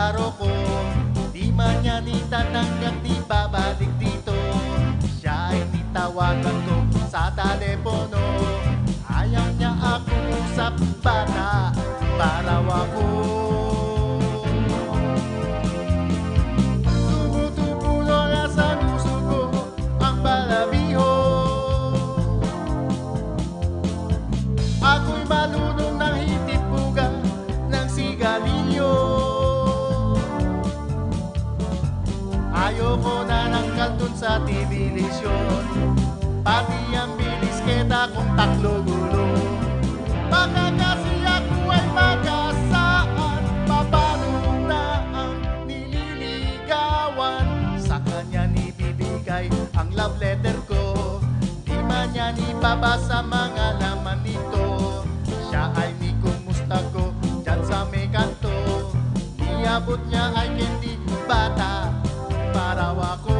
paro ko. Di man niya nitananggap, di babalik dito. Siya ay nitawagan ko sa telepono. Ayaw niya akong usap, bata, paraw ako. Tumutubo na sa puso ko ang balabiho. Ako'y malunong ng hitip-buga ng sigarilyo. Ayoko na ng kaldun sa television, pati ang bilisketa kong taklo gulo. Baka kasi ako ay magasaan, paano na ang nililigawan. Sa kanya nibibigay ang love letter ko, di man niya nibabasa mga laman nito. Siya ay ni kumusta ko dyan sa may kanto, niabot niya ay candy, bata, paraw ako.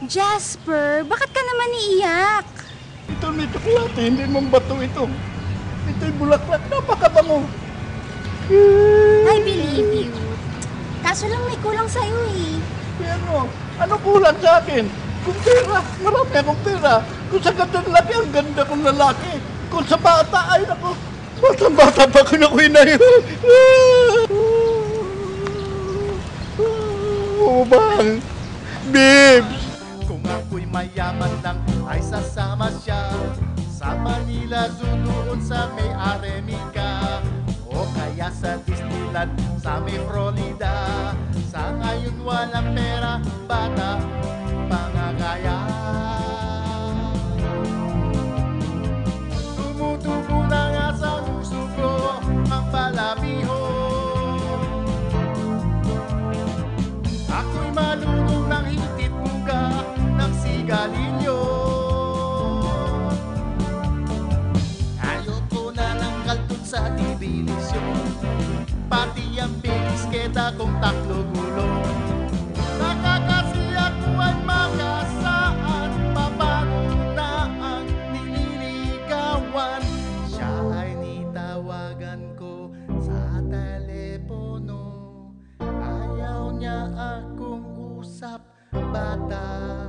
Jasper, bakit ka naman iiyak? Ito may tsokolate, hindi mong bato ito. Ito'y bulaklak, napakabango. I believe you. Kaso lang may kulang sa'yo eh. Pero, ano kulang sa akin? Kung pera, marami akong pera. Kung sa ganda ng lalaki, ang ganda kong lalaki. Kung sa bata, ay naku, batang-bata pa ko na kuya na yun. Bang, Bibs! Kung ako'y mayaman lang ay sasama siya sa Manila Zoo doon sa may Aremika, o kaya sa Disneyland sa may Florida. Sa ngayon walang pera, bata, pangagaya. Tumutubo na nga sa puso ko ang balabiho. Ako'y malunong ng hitip-buga ng sigarilyo. Ayoko na ng kaldun sa television, pati ang bilisketa kong taklo gulo. Nakakasi ako ay magasaan, paano na ang nililigawan. Siya ay nitawagan ko sa telepono. Ayaw niya akong usap, bata.